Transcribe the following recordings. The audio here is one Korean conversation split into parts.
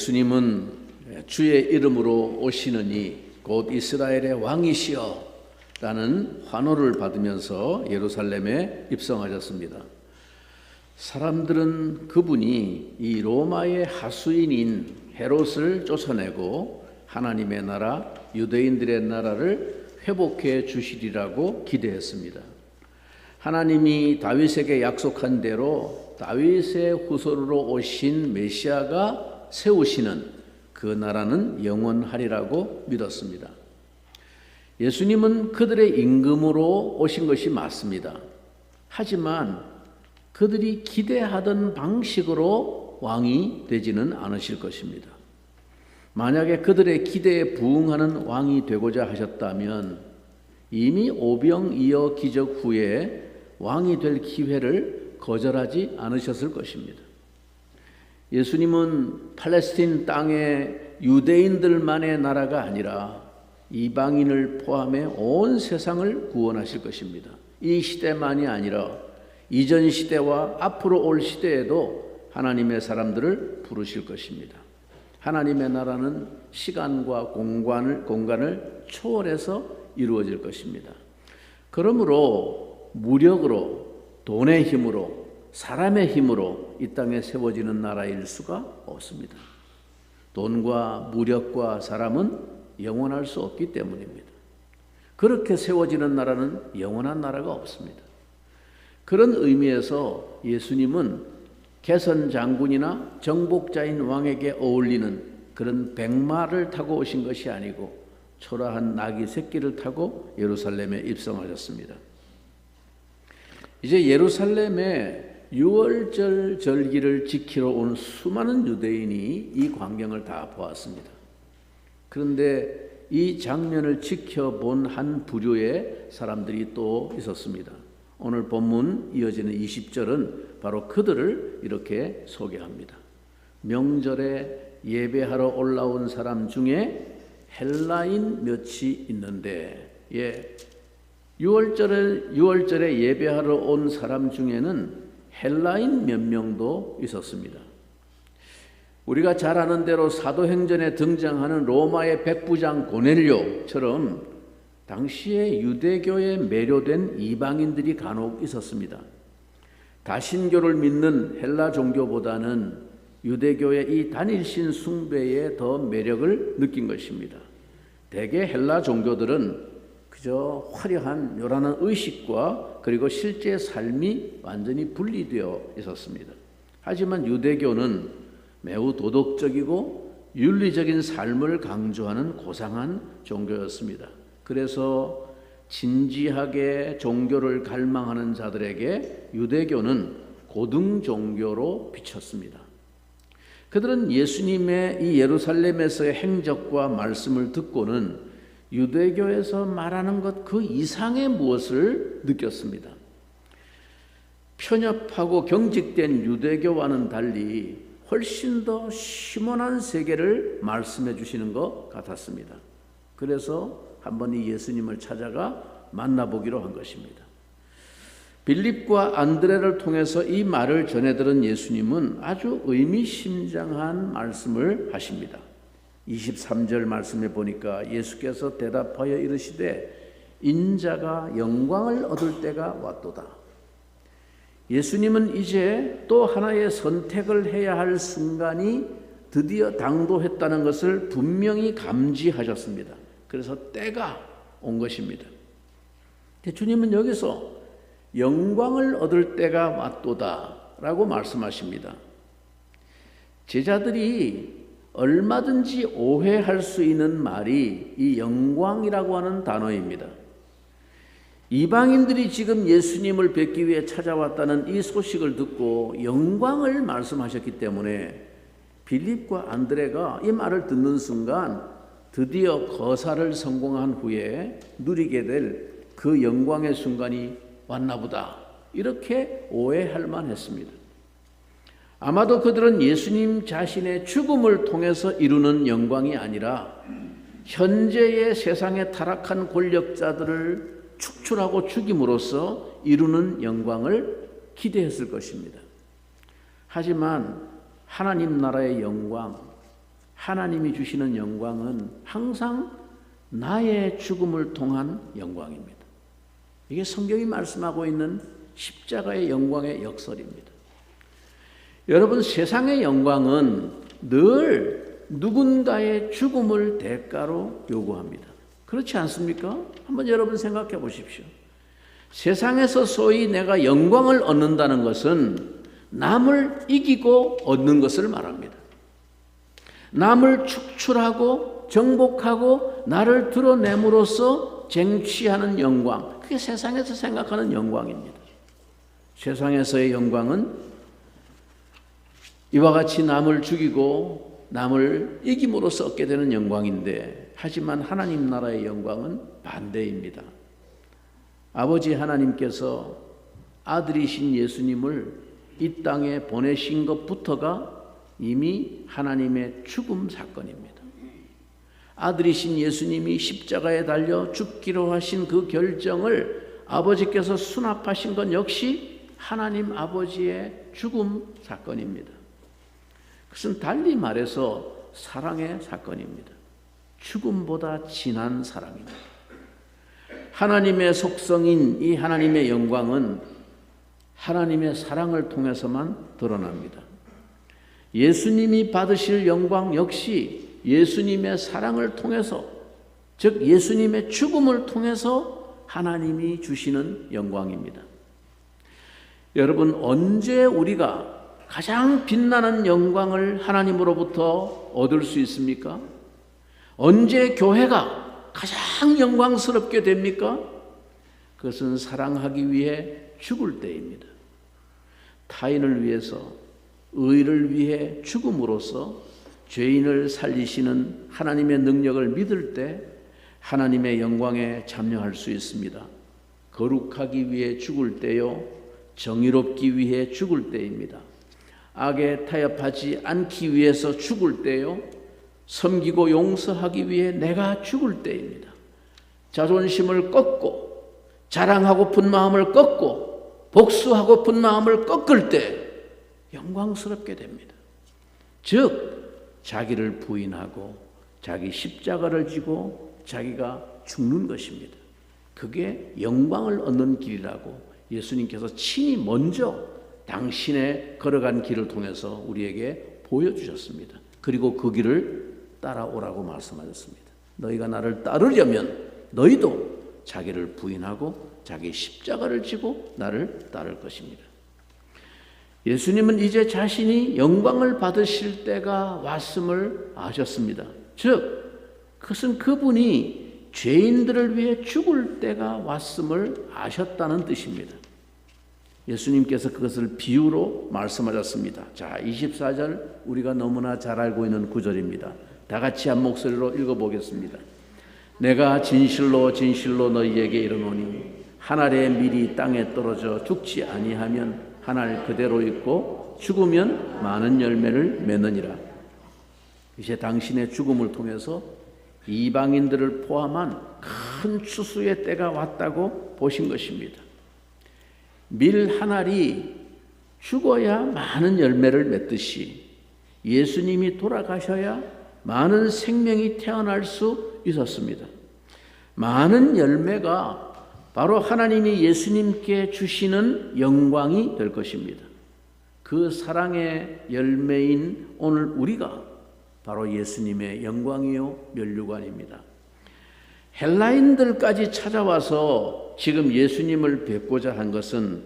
예수님은 주의 이름으로 오시느니 곧 이스라엘의 왕이시여 라는 환호를 받으면서 예루살렘에 입성하셨습니다. 사람들은 그분이 이 로마의 하수인인 헤롯을 쫓아내고 하나님의 나라, 유대인들의 나라를 회복해 주시리라고 기대했습니다. 하나님이 다윗에게 약속한 대로 다윗의 후손으로 오신 메시아가 세우시는 그 나라는 영원하리라고 믿었습니다. 예수님은 그들의 임금으로 오신 것이 맞습니다. 하지만 그들이 기대하던 방식으로 왕이 되지는 않으실 것입니다. 만약에 그들의 기대에 부응하는 왕이 되고자 하셨다면 이미 오병이어 기적 후에 왕이 될 기회를 거절하지 않으셨을 것입니다. 예수님은 팔레스틴 땅의 유대인들만의 나라가 아니라 이방인을 포함해 온 세상을 구원하실 것입니다. 이 시대만이 아니라 이전 시대와 앞으로 올 시대에도 하나님의 사람들을 부르실 것입니다. 하나님의 나라는 시간과 공간을 초월해서 이루어질 것입니다. 그러므로 무력으로, 돈의 힘으로, 사람의 힘으로 이 땅에 세워지는 나라일 수가 없습니다. 돈과 무력과 사람은 영원할 수 없기 때문입니다. 그렇게 세워지는 나라는 영원한 나라가 없습니다. 그런 의미에서 예수님은 개선 장군이나 정복자인 왕에게 어울리는 그런 백마를 타고 오신 것이 아니고 초라한 나귀 새끼를 타고 예루살렘에 입성하셨습니다. 이제 예루살렘에 유월절 절기를 지키러 온 수많은 유대인이 이 광경을 다 보았습니다. 그런데 이 장면을 지켜본 한 부류의 사람들이 또 있었습니다. 오늘 본문 이어지는 20절은 바로 그들을 이렇게 소개합니다. 명절에 예배하러 올라온 사람 중에 헬라인 몇이 있는데, 유월절에 예배하러 온 사람 중에는 헬라인 몇 명도 있었습니다. 우리가 잘 아는 대로 사도행전에 등장하는 로마의 백부장 고넬료처럼 당시에 유대교에 매료된 이방인들이 간혹 있었습니다. 다신교를 믿는 헬라 종교보다는 유대교의 이 단일신 숭배에 더 매력을 느낀 것입니다. 대개 헬라 종교들은 그저 화려한 요란한 의식과 그리고 실제 삶이 완전히 분리되어 있었습니다. 하지만 유대교는 매우 도덕적이고 윤리적인 삶을 강조하는 고상한 종교였습니다. 그래서 진지하게 종교를 갈망하는 자들에게 유대교는 고등 종교로 비쳤습니다. 그들은 예수님의 이 예루살렘에서의 행적과 말씀을 듣고는 유대교에서 말하는 것 그 이상의 무엇을 느꼈습니다. 편협하고 경직된 유대교와는 달리 훨씬 더 심원한 세계를 말씀해 주시는 것 같았습니다. 그래서 한번 이 예수님을 찾아가 만나보기로 한 것입니다. 빌립과 안드레를 통해서 이 말을 전해들은 예수님은 아주 의미심장한 말씀을 하십니다. 23절 말씀에 보니까 예수께서 대답하여 이르시되 인자가 영광을 얻을 때가 왔도다. 예수님은 이제 또 하나의 선택을 해야 할 순간이 드디어 당도했다는 것을 분명히 감지하셨습니다. 그래서 때가 온 것입니다. 주님은 여기서 영광을 얻을 때가 왔도다 라고 말씀하십니다. 제자들이 얼마든지 오해할 수 있는 말이 이 영광이라고 하는 단어입니다. 이방인들이 지금 예수님을 뵙기 위해 찾아왔다는 이 소식을 듣고 영광을 말씀하셨기 때문에 빌립과 안드레가 이 말을 듣는 순간 드디어 거사를 성공한 후에 누리게 될 그 영광의 순간이 왔나보다 이렇게 오해할 만했습니다. 아마도 그들은 예수님 자신의 죽음을 통해서 이루는 영광이 아니라 현재의 세상에 타락한 권력자들을 축출하고 죽임으로써 이루는 영광을 기대했을 것입니다. 하지만 하나님 나라의 영광, 하나님이 주시는 영광은 항상 나의 죽음을 통한 영광입니다. 이게 성경이 말씀하고 있는 십자가의 영광의 역설입니다. 여러분, 세상의 영광은 늘 누군가의 죽음을 대가로 요구합니다. 그렇지 않습니까? 한번 여러분 생각해 보십시오. 세상에서 소위 내가 영광을 얻는다는 것은 남을 이기고 얻는 것을 말합니다. 남을 축출하고 정복하고 나를 드러냄으로써 쟁취하는 영광, 그게 세상에서 생각하는 영광입니다. 세상에서의 영광은 이와 같이 남을 죽이고 남을 이김으로써 얻게 되는 영광인데, 하지만 하나님 나라의 영광은 반대입니다. 아버지 하나님께서 아들이신 예수님을 이 땅에 보내신 것부터가 이미 하나님의 죽음 사건입니다. 아들이신 예수님이 십자가에 달려 죽기로 하신 그 결정을 아버지께서 수납하신 것 역시 하나님 아버지의 죽음 사건입니다. 그것은 달리 말해서 사랑의 사건입니다. 죽음보다 진한 사랑입니다. 하나님의 속성인 이 하나님의 영광은 하나님의 사랑을 통해서만 드러납니다. 예수님이 받으실 영광 역시 예수님의 사랑을 통해서, 즉 예수님의 죽음을 통해서 하나님이 주시는 영광입니다. 여러분, 언제 우리가 가장 빛나는 영광을 하나님으로부터 얻을 수 있습니까? 언제 교회가 가장 영광스럽게 됩니까? 그것은 사랑하기 위해 죽을 때입니다. 타인을 위해서, 의를 위해 죽음으로써 죄인을 살리시는 하나님의 능력을 믿을 때 하나님의 영광에 참여할 수 있습니다. 거룩하기 위해 죽을 때요, 정의롭기 위해 죽을 때입니다. 악에 타협하지 않기 위해서 죽을 때요, 섬기고 용서하기 위해 내가 죽을 때입니다. 자존심을 꺾고 자랑하고픈 마음을 꺾고 복수하고픈 마음을 꺾을 때 영광스럽게 됩니다. 즉 자기를 부인하고 자기 십자가를 지고 자기가 죽는 것입니다. 그게 영광을 얻는 길이라고 예수님께서 친히 먼저 당신의 걸어간 길을 통해서 우리에게 보여주셨습니다. 그리고 그 길을 따라오라고 말씀하셨습니다. 너희가 나를 따르려면 너희도 자기를 부인하고 자기 십자가를 지고 나를 따를 것입니다. 예수님은 이제 자신이 영광을 받으실 때가 왔음을 아셨습니다. 즉, 그것은 그분이 죄인들을 위해 죽을 때가 왔음을 아셨다는 뜻입니다. 예수님께서 그것을 비유로 말씀하셨습니다. 자, 24절 우리가 너무나 잘 알고 있는 구절입니다. 다 같이 한 목소리로 읽어보겠습니다. 내가 진실로 진실로 너희에게 이르노니 한 알의 밀이 땅에 떨어져 죽지 아니하면 한 알 그대로 있고 죽으면 많은 열매를 맺느니라. 이제 당신의 죽음을 통해서 이방인들을 포함한 큰 추수의 때가 왔다고 보신 것입니다. 밀 한 알이 죽어야 많은 열매를 맺듯이 예수님이 돌아가셔야 많은 생명이 태어날 수 있었습니다. 많은 열매가 바로 하나님이 예수님께 주시는 영광이 될 것입니다. 그 사랑의 열매인 오늘 우리가 바로 예수님의 영광이요 면류관입니다. 헬라인들까지 찾아와서 지금 예수님을 뵙고자 한 것은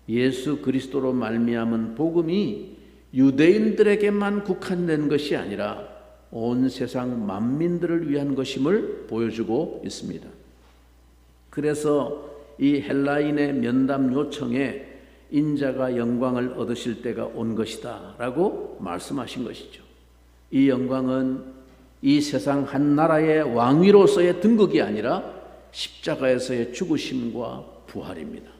예수 그리스도로 말미암은 복음이 유대인들에게만 국한된 것이 아니라 온 세상 만민들을 위한 것임을 보여주고 있습니다. 그래서 이 헬라인의 면담 요청에 인자가 영광을 얻으실 때가 온 것이다 라고 말씀하신 것이죠. 이 영광은 이 세상 한 나라의 왕위로서의 등극이 아니라 십자가에서의 죽으심과 부활입니다.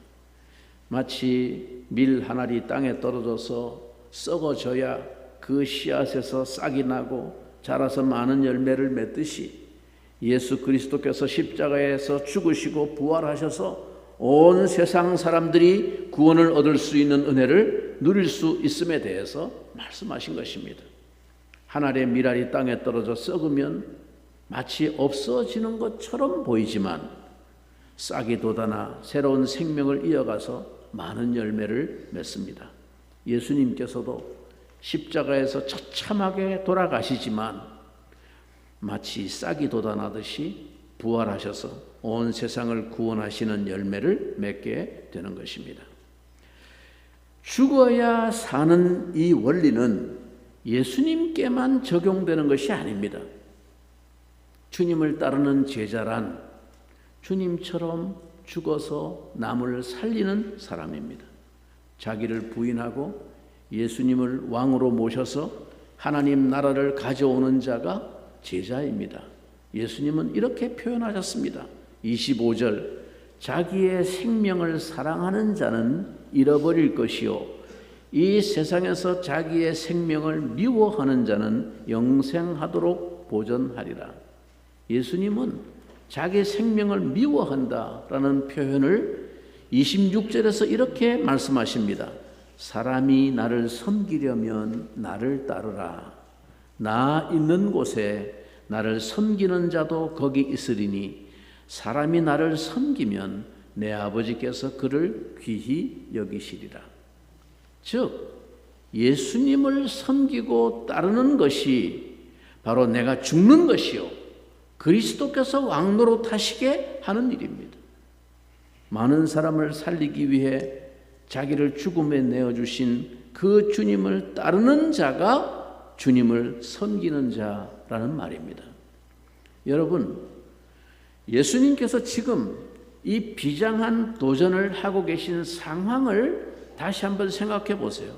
마치 밀 한 알이 땅에 떨어져서 썩어져야 그 씨앗에서 싹이 나고 자라서 많은 열매를 맺듯이 예수 그리스도께서 십자가에서 죽으시고 부활하셔서 온 세상 사람들이 구원을 얻을 수 있는 은혜를 누릴 수 있음에 대해서 말씀하신 것입니다. 한 알의 밀알이 땅에 떨어져 썩으면 마치 없어지는 것처럼 보이지만 싹이 돋아나 새로운 생명을 이어가서 많은 열매를 맺습니다. 예수님께서도 십자가에서 처참하게 돌아가시지만 마치 싹이 돋아나듯이 부활하셔서 온 세상을 구원하시는 열매를 맺게 되는 것입니다. 죽어야 사는 이 원리는 예수님께만 적용되는 것이 아닙니다. 주님을 따르는 제자란 주님처럼 죽어서 남을 살리는 사람입니다. 자기를 부인하고 예수님을 왕으로 모셔서 하나님 나라를 가져오는 자가 제자입니다. 예수님은 이렇게 표현하셨습니다. 25절, 자기의 생명을 사랑하는 자는 잃어버릴 것이요 이 세상에서 자기의 생명을 미워하는 자는 영생하도록 보전하리라. 예수님은 자기 생명을 미워한다라는 표현을 26절에서 이렇게 말씀하십니다. 사람이 나를 섬기려면 나를 따르라. 나 있는 곳에 나를 섬기는 자도 거기 있으리니 사람이 나를 섬기면 내 아버지께서 그를 귀히 여기시리라. 즉 예수님을 섬기고 따르는 것이 바로 내가 죽는 것이요 그리스도께서 왕노릇 하시게 하는 일입니다. 많은 사람을 살리기 위해 자기를 죽음에 내어주신 그 주님을 따르는 자가 주님을 섬기는 자라는 말입니다. 여러분, 예수님께서 지금 이 비장한 도전을 하고 계신 상황을 다시 한번 생각해 보세요.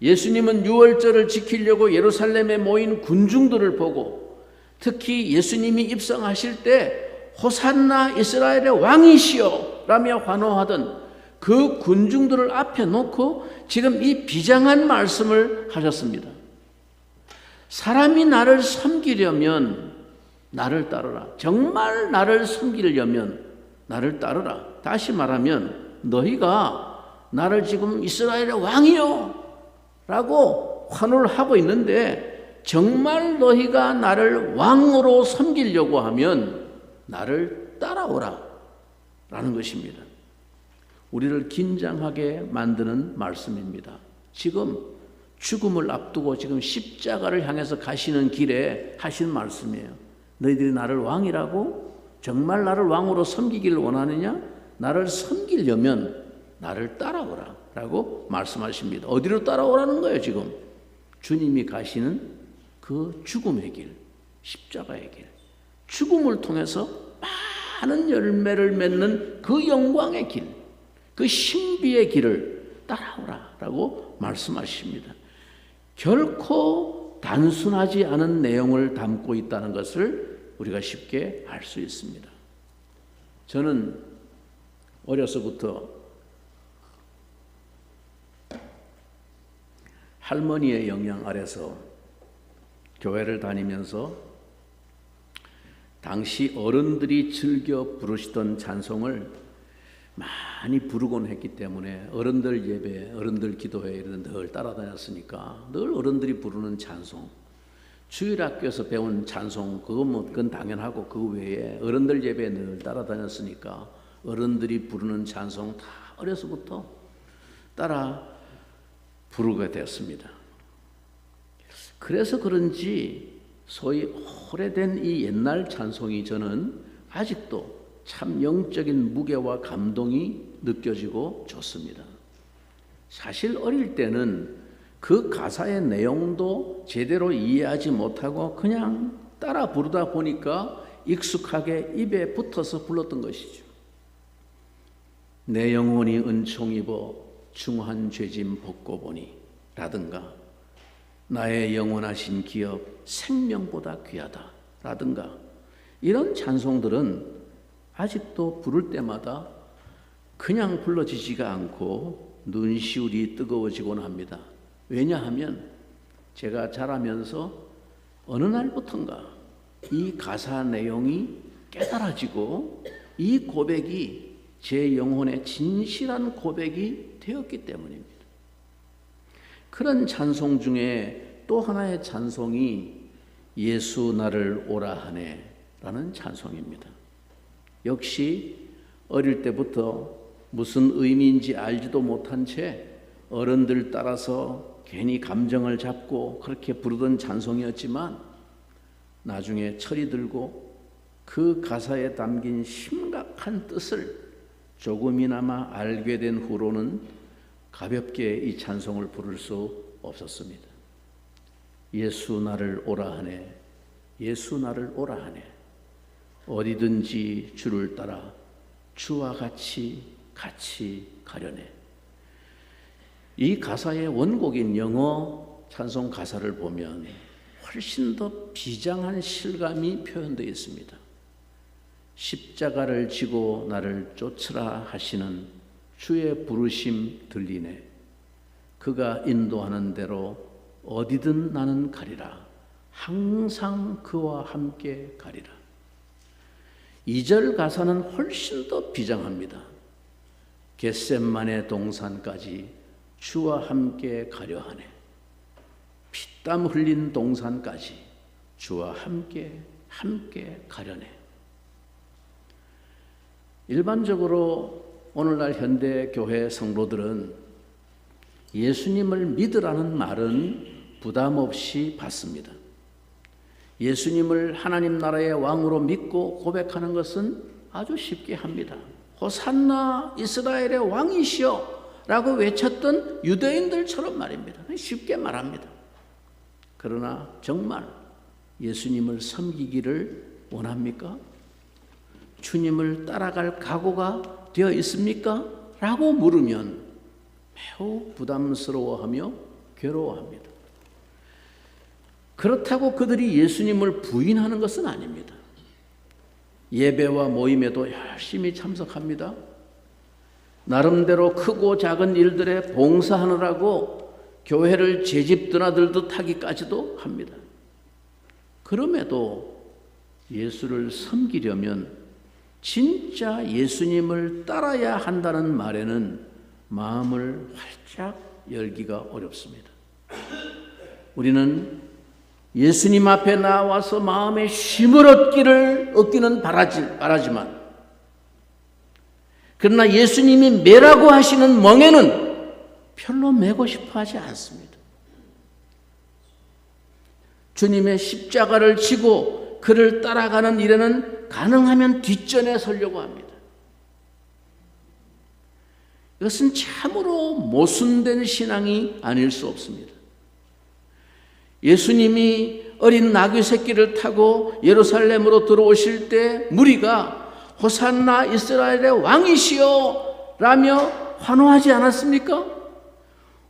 예수님은 유월절을 지키려고 예루살렘에 모인 군중들을 보고 특히 예수님이 입성하실 때 호산나 이스라엘의 왕이시여 라며 환호하던 그 군중들을 앞에 놓고 지금 이 비장한 말씀을 하셨습니다. 사람이 나를 섬기려면 나를 따르라. 정말 나를 섬기려면 나를 따르라. 다시 말하면 너희가 나를 지금 이스라엘의 왕이요 라고 환호를 하고 있는데 정말 너희가 나를 왕으로 섬기려고 하면 나를 따라오라 라는 것입니다. 우리를 긴장하게 만드는 말씀입니다. 지금 죽음을 앞두고 지금 십자가를 향해서 가시는 길에 하신 말씀이에요. 너희들이 나를 왕이라고? 정말 나를 왕으로 섬기기를 원하느냐? 나를 섬기려면 나를 따라오라 라고 말씀하십니다. 어디로 따라오라는 거예요 지금? 주님이 가시는 그 죽음의 길, 십자가의 길, 죽음을 통해서 많은 열매를 맺는 그 영광의 길, 그 신비의 길을 따라오라 라고 말씀하십니다. 결코 단순하지 않은 내용을 담고 있다는 것을 우리가 쉽게 알 수 있습니다. 저는 어려서부터 할머니의 영향 아래서 교회를 다니면서 당시 어른들이 즐겨 부르시던 찬송을 많이 부르곤 했기 때문에 어른들 예배, 어른들 기도회 이런 데 늘 따라다녔으니까 늘 어른들이 부르는 찬송, 주일학교에서 배운 찬송 그건 당연하고 그 외에 어른들 예배에 늘 따라다녔으니까 어른들이 부르는 찬송 다 어려서부터 따라 부르게 되었습니다. 그래서 그런지 소위 오래된 이 옛날 찬송이 저는 아직도 참 영적인 무게와 감동이 느껴지고 좋습니다. 사실 어릴 때는 그 가사의 내용도 제대로 이해하지 못하고 그냥 따라 부르다 보니까 익숙하게 입에 붙어서 불렀던 것이죠. 내 영혼이 은총 입어 중한 죄짐 벗고 보니 라든가 나의 영원하신 기업 생명보다 귀하다 라든가 이런 찬송들은 아직도 부를 때마다 그냥 불러지지가 않고 눈시울이 뜨거워지곤 합니다. 왜냐하면 제가 자라면서 어느 날부턴가 이 가사 내용이 깨달아지고 이 고백이 제 영혼의 진실한 고백이 되었기 때문입니다. 그런 찬송 중에 또 하나의 찬송이 예수 나를 오라 하네 라는 찬송입니다. 역시 어릴 때부터 무슨 의미인지 알지도 못한 채 어른들 따라서 괜히 감정을 잡고 그렇게 부르던 찬송이었지만 나중에 철이 들고 그 가사에 담긴 심각한 뜻을 조금이나마 알게 된 후로는 가볍게 이 찬송을 부를 수 없었습니다. 예수 나를 오라 하네, 예수 나를 오라 하네, 어디든지 주를 따라 주와 같이 가려네. 이 가사의 원곡인 영어 찬송 가사를 보면 훨씬 더 비장한 실감이 표현되어 있습니다. 십자가를 지고 나를 쫓으라 하시는 주의 부르심 들리네. 그가 인도하는 대로 어디든 나는 가리라. 항상 그와 함께 가리라. 2절 가사는 훨씬 더 비장합니다. 겟셋마네 동산까지 주와 함께 가려 하네. 피땀 흘린 동산까지 주와 함께 가려네. 일반적으로 오늘날 현대 교회 성도들은 예수님을 믿으라는 말은 부담 없이 받습니다. 예수님을 하나님 나라의 왕으로 믿고 고백하는 것은 아주 쉽게 합니다. 호산나 이스라엘의 왕이시여 라고 외쳤던 유대인들처럼 말입니다. 쉽게 말합니다. 그러나 정말 예수님을 섬기기를 원합니까? 주님을 따라갈 각오가 되어 있습니까? 라고 물으면 매우 부담스러워하며 괴로워합니다. 그렇다고 그들이 예수님을 부인하는 것은 아닙니다. 예배와 모임에도 열심히 참석합니다. 나름대로 크고 작은 일들에 봉사하느라고 교회를 제집 드나들듯 하기까지도 합니다. 그럼에도 예수를 섬기려면 진짜 예수님을 따라야 한다는 말에는 마음을 활짝 열기가 어렵습니다. 우리는 예수님 앞에 나와서 마음의 쉼을 얻기는 바라지만 그러나 예수님이 매라고 하시는 멍에는 별로 매고 싶어 하지 않습니다. 주님의 십자가를 지고 그를 따라가는 일에는 가능하면 뒷전에 서려고 합니다. 이것은 참으로 모순된 신앙이 아닐 수 없습니다. 예수님이 어린 나귀 새끼를 타고 예루살렘으로 들어오실 때 무리가 호산나 이스라엘의 왕이시여 라며 환호하지 않았습니까?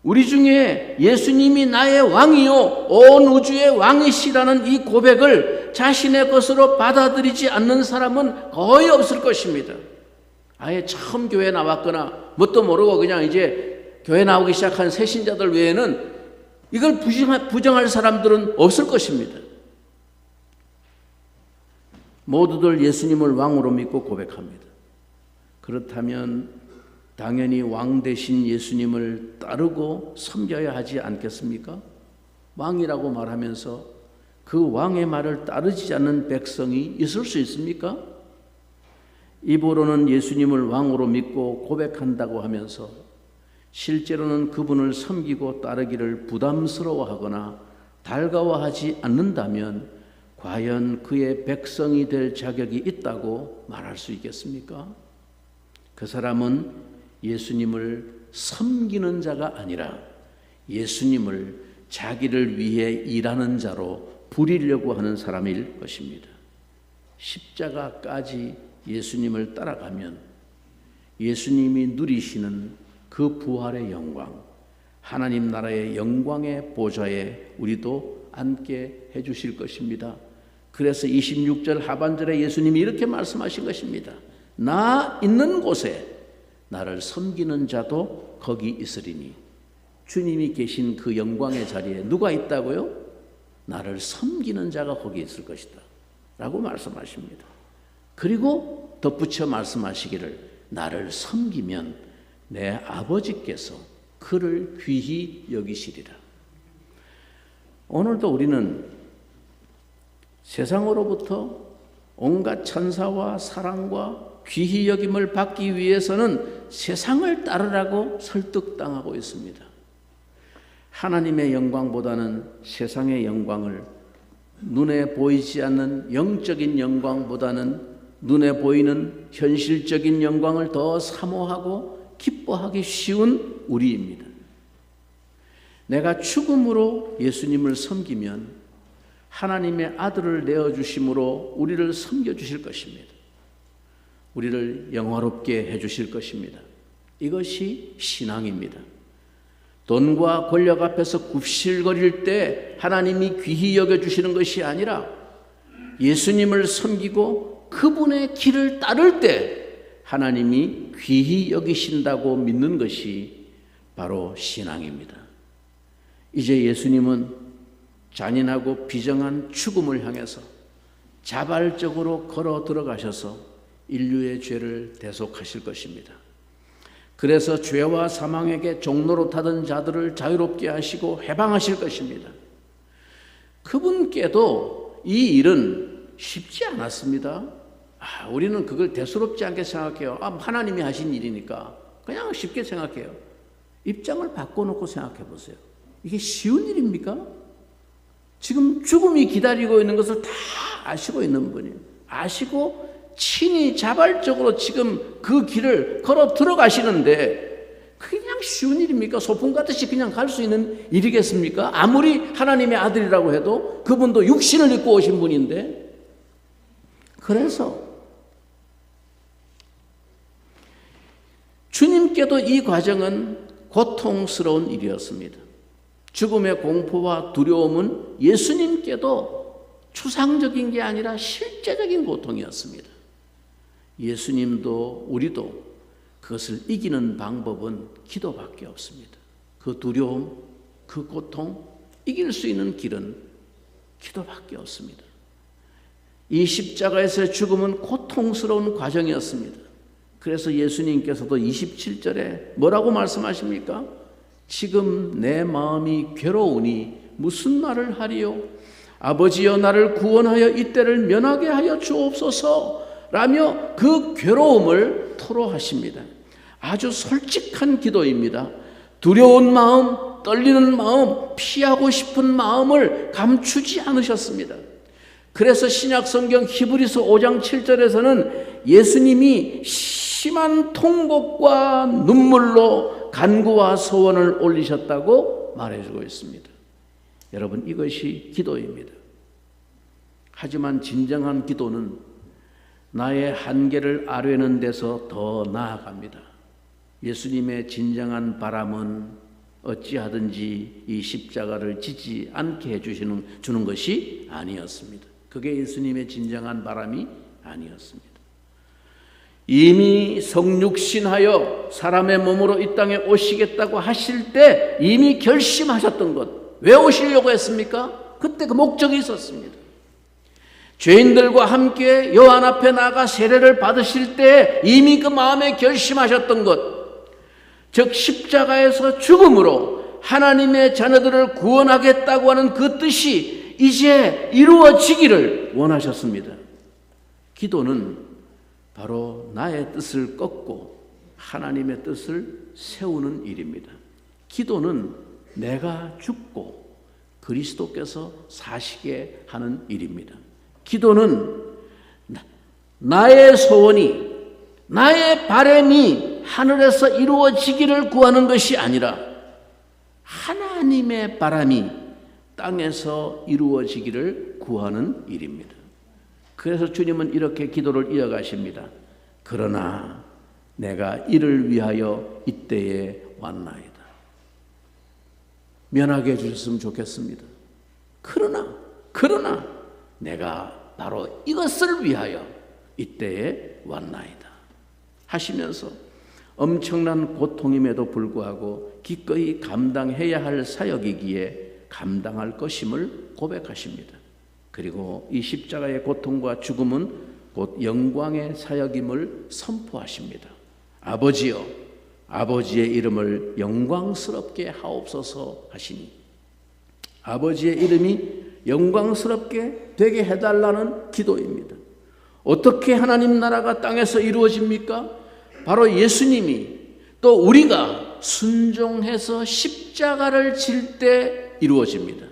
우리 중에 예수님이 나의 왕이요 온 우주의 왕이시라는 이 고백을 자신의 것으로 받아들이지 않는 사람은 거의 없을 것입니다. 아예 처음 교회 나왔거나 뭣도 모르고 그냥 이제 교회 나오기 시작한 새신자들 외에는 이걸 부정할 사람들은 없을 것입니다. 모두들 예수님을 왕으로 믿고 고백합니다. 그렇다면 당연히 왕 대신 예수님을 따르고 섬겨야 하지 않겠습니까? 왕이라고 말하면서 그 왕의 말을 따르지 않는 백성이 있을 수 있습니까? 입으로는 예수님을 왕으로 믿고 고백한다고 하면서 실제로는 그분을 섬기고 따르기를 부담스러워하거나 달가워하지 않는다면 과연 그의 백성이 될 자격이 있다고 말할 수 있겠습니까? 그 사람은 예수님을 섬기는 자가 아니라 예수님을 자기를 위해 일하는 자로 부리려고 하는 사람일 것입니다. 십자가까지 예수님을 따라가면 예수님이 누리시는 그 부활의 영광, 하나님 나라의 영광의 보좌에 우리도 앉게 해주실 것입니다. 그래서 26절 하반절에 예수님이 이렇게 말씀하신 것입니다. 나 있는 곳에 나를 섬기는 자도 거기 있으리니. 주님이 계신 그 영광의 자리에 누가 있다고요? 나를 섬기는 자가 거기 있을 것이다 라고 말씀하십니다. 그리고 덧붙여 말씀하시기를 나를 섬기면 내 아버지께서 그를 귀히 여기시리라. 오늘도 우리는 세상으로부터 온갖 천사와 사랑과 귀히 여김을 받기 위해서는 세상을 따르라고 설득당하고 있습니다. 하나님의 영광보다는 세상의 영광을, 눈에 보이지 않는 영적인 영광보다는 눈에 보이는 현실적인 영광을 더 사모하고 기뻐하기 쉬운 우리입니다. 내가 죽음으로 예수님을 섬기면 하나님의 아들을 내어주심으로 우리를 섬겨주실 것입니다. 우리를 영화롭게 해주실 것입니다. 이것이 신앙입니다. 돈과 권력 앞에서 굽실거릴 때 하나님이 귀히 여겨주시는 것이 아니라 예수님을 섬기고 그분의 길을 따를 때 하나님이 귀히 여기신다고 믿는 것이 바로 신앙입니다. 이제 예수님은 잔인하고 비정한 죽음을 향해서 자발적으로 걸어 들어가셔서 인류의 죄를 대속하실 것입니다. 그래서 죄와 사망에게 종로로 타던 자들을 자유롭게 하시고 해방하실 것입니다. 그분께도 이 일은 쉽지 않았습니다. 우리는 그걸 대수롭지 않게 생각해요. 하나님이 하신 일이니까 그냥 쉽게 생각해요. 입장을 바꿔놓고 생각해 보세요. 이게 쉬운 일입니까? 지금 죽음이 기다리고 있는 것을 다 아시고 있는 분이에요. 아시고 친히 자발적으로 지금 그 길을 걸어 들어가시는데 그게 그냥 쉬운 일입니까? 소풍 가듯이 그냥 갈 수 있는 일이겠습니까? 아무리 하나님의 아들이라고 해도 그분도 육신을 입고 오신 분인데, 그래서 주님께도 이 과정은 고통스러운 일이었습니다. 죽음의 공포와 두려움은 예수님께도 추상적인 게 아니라 실제적인 고통이었습니다. 예수님도 우리도 그것을 이기는 방법은 기도밖에 없습니다. 그 두려움, 그 고통, 이길 수 있는 길은 기도밖에 없습니다. 이 십자가에서의 죽음은 고통스러운 과정이었습니다. 그래서 예수님께서도 27절에 뭐라고 말씀하십니까? 지금 내 마음이 괴로우니 무슨 말을 하리요? 아버지여 나를 구원하여 이때를 면하게 하여 주옵소서 라며 그 괴로움을 토로하십니다. 아주 솔직한 기도입니다. 두려운 마음, 떨리는 마음, 피하고 싶은 마음을 감추지 않으셨습니다. 그래서 신약 성경 히브리서 5장 7절에서는 예수님이 심한 통곡과 눈물로 간구와 소원을 올리셨다고 말해주고 있습니다. 여러분, 이것이 기도입니다. 하지만 진정한 기도는 나의 한계를 아뢰는 데서 더 나아갑니다. 예수님의 진정한 바람은 어찌하든지 이 십자가를 지지 않게 해주는 것이 아니었습니다. 그게 예수님의 진정한 바람이 아니었습니다. 이미 성육신하여 사람의 몸으로 이 땅에 오시겠다고 하실 때 이미 결심하셨던 것. 왜 오시려고 했습니까? 그때 그 목적이 있었습니다. 죄인들과 함께 요한 앞에 나가 세례를 받으실 때 이미 그 마음에 결심하셨던 것, 즉 십자가에서 죽음으로 하나님의 자녀들을 구원하겠다고 하는 그 뜻이 이제 이루어지기를 원하셨습니다. 기도는 바로 나의 뜻을 꺾고 하나님의 뜻을 세우는 일입니다. 기도는 내가 죽고 그리스도께서 사시게 하는 일입니다. 기도는 나의 소원이, 나의 바람이 하늘에서 이루어지기를 구하는 것이 아니라 하나님의 바람이 땅에서 이루어지기를 구하는 일입니다. 그래서 주님은 이렇게 기도를 이어가십니다. 그러나 내가 이를 위하여 이때에 왔나이다. 면하게 해주셨으면 좋겠습니다. 그러나 내가 바로 이것을 위하여 이때에 왔나이다 하시면서 엄청난 고통임에도 불구하고 기꺼이 감당해야 할 사역이기에 감당할 것임을 고백하십니다. 그리고 이 십자가의 고통과 죽음은 곧 영광의 사역임을 선포하십니다. 아버지여, 아버지의 이름을 영광스럽게 하옵소서 하시니 아버지의 이름이 영광스럽게 되게 해달라는 기도입니다. 어떻게 하나님 나라가 땅에서 이루어집니까? 바로 예수님이 또 우리가 순종해서 십자가를 질 때 이루어집니다.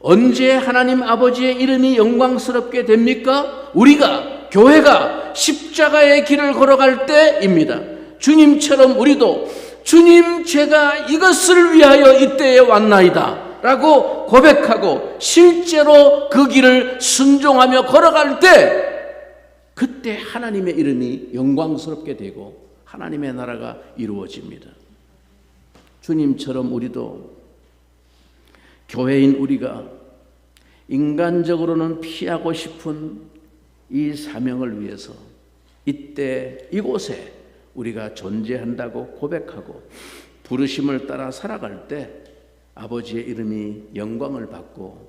언제 하나님 아버지의 이름이 영광스럽게 됩니까? 우리가, 교회가 십자가의 길을 걸어갈 때입니다. 주님처럼 우리도 주님, 제가 이것을 위하여 이때에 왔나이다 라고 고백하고 실제로 그 길을 순종하며 걸어갈 때, 그때 하나님의 이름이 영광스럽게 되고 하나님의 나라가 이루어집니다. 주님처럼 우리도, 교회인 우리가 인간적으로는 피하고 싶은 이 사명을 위해서 이때 이곳에 우리가 존재한다고 고백하고 부르심을 따라 살아갈 때 아버지의 이름이 영광을 받고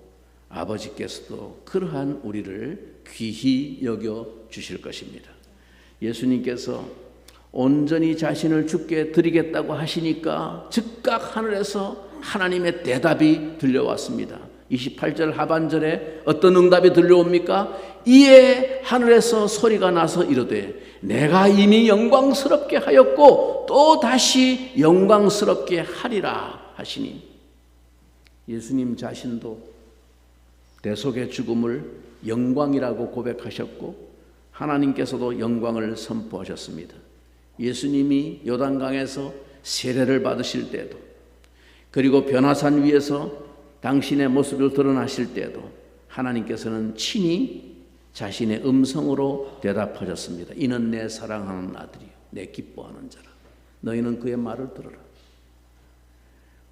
아버지께서도 그러한 우리를 귀히 여겨 주실 것입니다. 예수님께서 온전히 자신을 주께 드리겠다고 하시니까 즉각 하늘에서 하나님의 대답이 들려왔습니다. 28절 하반절에 어떤 응답이 들려옵니까? 이에 하늘에서 소리가 나서 이르되 내가 이미 영광스럽게 하였고 또 다시 영광스럽게 하리라 하시니, 예수님 자신도 대속의 죽음을 영광이라고 고백하셨고 하나님께서도 영광을 선포하셨습니다. 예수님이 요단강에서 세례를 받으실 때도, 그리고 변화산 위에서 당신의 모습을 드러나실 때도 하나님께서는 친히 자신의 음성으로 대답하셨습니다. 이는 내 사랑하는 아들이요 내 기뻐하는 자라. 너희는 그의 말을 들으라.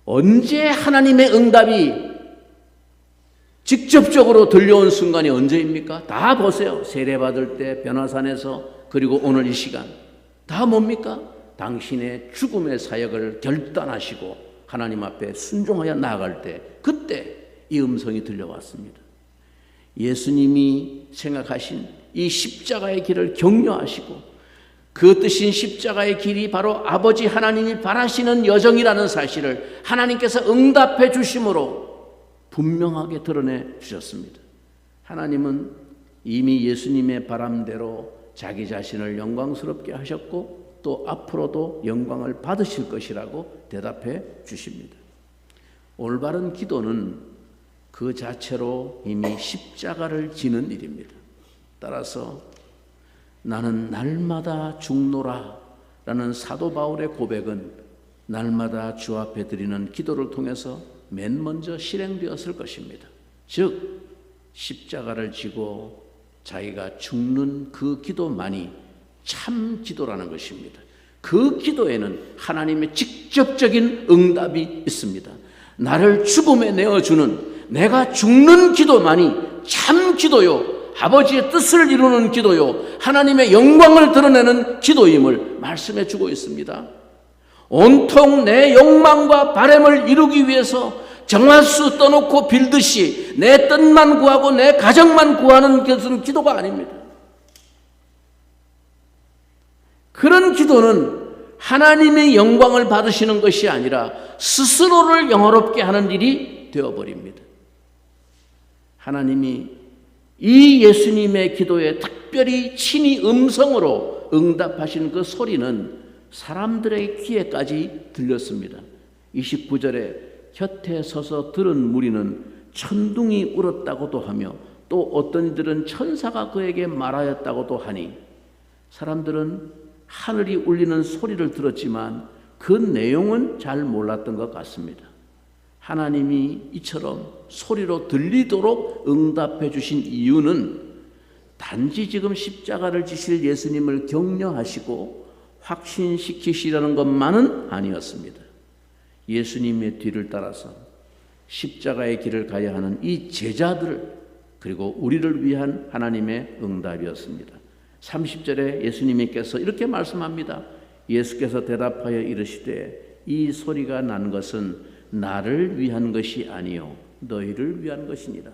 언제 하나님의 응답이 직접적으로 들려온 순간이 언제입니까? 다 보세요. 세례받을 때, 변화산에서, 그리고 오늘 이 시간. 다 뭡니까? 당신의 죽음의 사역을 결단하시고 하나님 앞에 순종하여 나아갈 때, 그때 이 음성이 들려왔습니다. 예수님이 생각하신 이 십자가의 길을 격려하시고 그 뜻인 십자가의 길이 바로 아버지 하나님이 바라시는 여정이라는 사실을 하나님께서 응답해 주심으로 분명하게 드러내 주셨습니다. 하나님은 이미 예수님의 바람대로 자기 자신을 영광스럽게 하셨고 또 앞으로도 영광을 받으실 것이라고 대답해 주십니다. 올바른 기도는 그 자체로 이미 십자가를 지는 일입니다. 따라서 나는 날마다 죽노라 라는 사도 바울의 고백은 날마다 주 앞에 드리는 기도를 통해서 맨 먼저 실행되었을 것입니다. 즉 십자가를 지고 자기가 죽는 그 기도만이 참 기도라는 것입니다. 그 기도에는 하나님의 직접적인 응답이 있습니다. 나를 죽음에 내어주는, 내가 죽는 기도만이 참 기도요, 아버지의 뜻을 이루는 기도요, 하나님의 영광을 드러내는 기도임을 말씀해 주고 있습니다. 온통 내 욕망과 바람을 이루기 위해서 정화수 떠놓고 빌듯이 내 뜻만 구하고 내 가정만 구하는 것은 기도가 아닙니다. 그런 기도는 하나님의 영광을 받으시는 것이 아니라 스스로를 영화롭게 하는 일이 되어버립니다. 하나님이 이 예수님의 기도에 특별히 친히 음성으로 응답하신 그 소리는 사람들의 귀에까지 들렸습니다. 29절에 곁에 서서 들은 무리는 천둥이 울었다고도 하며 또 어떤 이들은 천사가 그에게 말하였다고도 하니, 사람들은 하늘이 울리는 소리를 들었지만 그 내용은 잘 몰랐던 것 같습니다. 하나님이 이처럼 소리로 들리도록 응답해 주신 이유는 단지 지금 십자가를 지실 예수님을 격려하시고 확신시키시려는 것만은 아니었습니다. 예수님의 뒤를 따라서 십자가의 길을 가야 하는 이 제자들, 그리고 우리를 위한 하나님의 응답이었습니다. 30절에 예수님께서 이렇게 말씀합니다. 예수께서 대답하여 이르시되 이 소리가 난 것은 나를 위한 것이 아니요 너희를 위한 것이니라.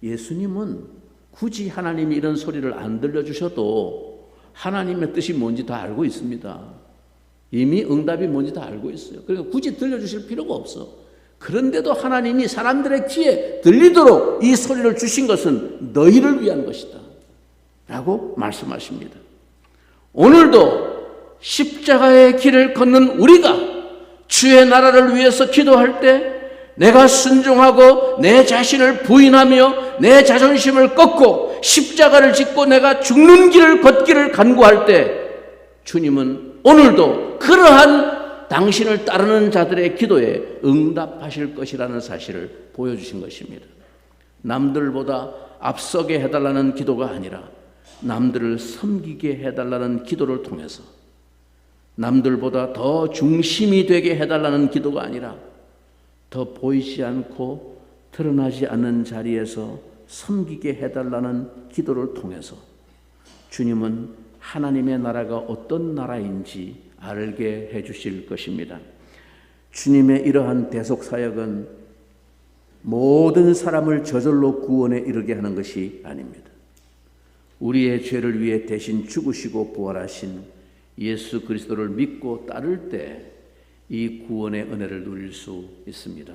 예수님은 굳이 하나님이 이런 소리를 안 들려주셔도 하나님의 뜻이 뭔지 다 알고 있습니다. 이미 응답이 뭔지 다 알고 있어요. 그러니까 굳이 들려주실 필요가 없어. 그런데도 하나님이 사람들의 귀에 들리도록 이 소리를 주신 것은 너희를 위한 것이다 라고 말씀하십니다. 오늘도 십자가의 길을 걷는 우리가 주의 나라를 위해서 기도할 때 내가 순종하고 내 자신을 부인하며 내 자존심을 꺾고 십자가를 짓고 내가 죽는 길을 걷기를 간구할 때 주님은 오늘도 그러한 당신을 따르는 자들의 기도에 응답하실 것이라는 사실을 보여주신 것입니다. 남들보다 앞서게 해달라는 기도가 아니라 남들을 섬기게 해달라는 기도를 통해서, 남들보다 더 중심이 되게 해달라는 기도가 아니라 더 보이지 않고 드러나지 않는 자리에서 섬기게 해달라는 기도를 통해서 주님은 하나님의 나라가 어떤 나라인지 알게 해주실 것입니다. 주님의 이러한 대속사역은 모든 사람을 저절로 구원에 이르게 하는 것이 아닙니다. 우리의 죄를 위해 대신 죽으시고 부활하신 예수 그리스도를 믿고 따를 때 이 구원의 은혜를 누릴 수 있습니다.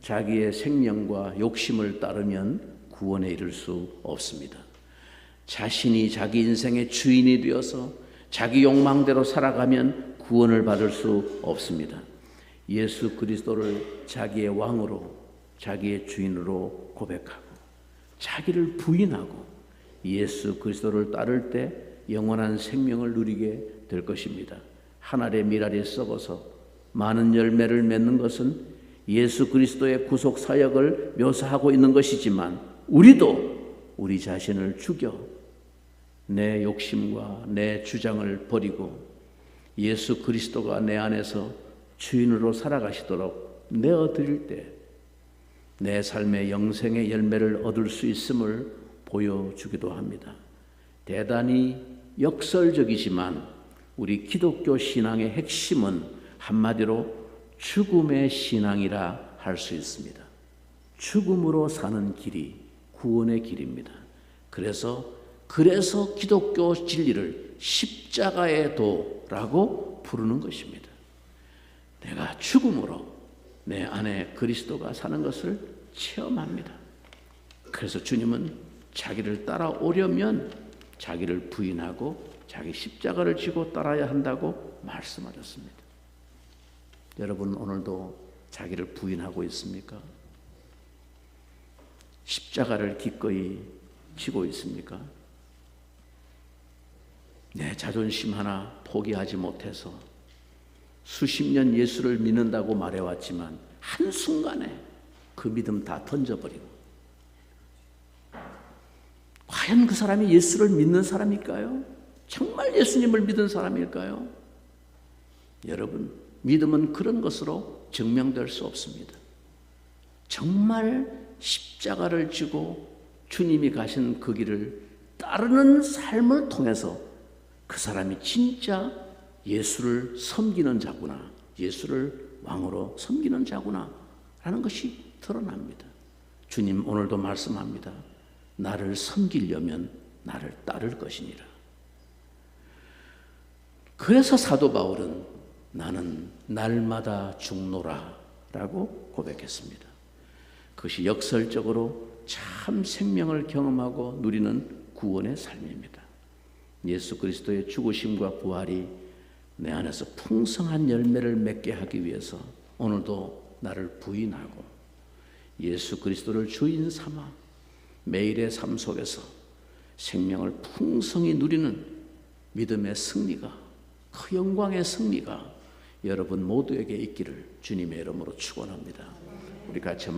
자기의 생명과 욕심을 따르면 구원에 이를 수 없습니다. 자신이 자기 인생의 주인이 되어서 자기 욕망대로 살아가면 구원을 받을 수 없습니다. 예수 그리스도를 자기의 왕으로, 자기의 주인으로 고백하고 자기를 부인하고 예수 그리스도를 따를 때 영원한 생명을 누리게 될 것입니다. 한 알의 밀알이 썩어서 많은 열매를 맺는 것은 예수 그리스도의 구속 사역을 묘사하고 있는 것이지만 우리도 우리 자신을 죽여 내 욕심과 내 주장을 버리고 예수 그리스도가 내 안에서 주인으로 살아가시도록 내어드릴 때 내 삶의 영생의 열매를 얻을 수 있음을 보여주기도 합니다. 대단히 역설적이지만 우리 기독교 신앙의 핵심은 한마디로 죽음의 신앙이라 할 수 있습니다. 죽음으로 사는 길이 구원의 길입니다. 그래서 기독교 진리를 십자가의 도라고 부르는 것입니다. 내가 죽음으로 내 안에 그리스도가 사는 것을 체험합니다. 그래서 주님은 자기를 따라오려면 자기를 부인하고 자기 십자가를 지고 따라야 한다고 말씀하셨습니다. 여러분 오늘도 자기를 부인하고 있습니까? 십자가를 기꺼이 지고 있습니까? 내 자존심 하나 포기하지 못해서 수십 년 예수를 믿는다고 말해왔지만 한순간에 그 믿음 다 던져버리고 과연 그 사람이 예수를 믿는 사람일까요? 정말 예수님을 믿은 사람일까요? 여러분, 믿음은 그런 것으로 증명될 수 없습니다. 정말 십자가를 지고 주님이 가신 그 길을 따르는 삶을 통해서 그 사람이 진짜 예수를 섬기는 자구나, 예수를 왕으로 섬기는 자구나 라는 것이 드러납니다. 주님 오늘도 말씀합니다. 나를 섬기려면 나를 따를 것이니라. 그래서 사도 바울은 나는 날마다 죽노라 라고 고백했습니다. 그것이 역설적으로 참 생명을 경험하고 누리는 구원의 삶입니다. 예수 그리스도의 죽으심과 부활이 내 안에서 풍성한 열매를 맺게 하기 위해서 오늘도 나를 부인하고 예수 그리스도를 주인 삼아 매일의 삶 속에서 생명을 풍성히 누리는 믿음의 승리가, 그 영광의 승리가 여러분 모두에게 있기를 주님의 이름으로 축원합니다. 우리 같이 한번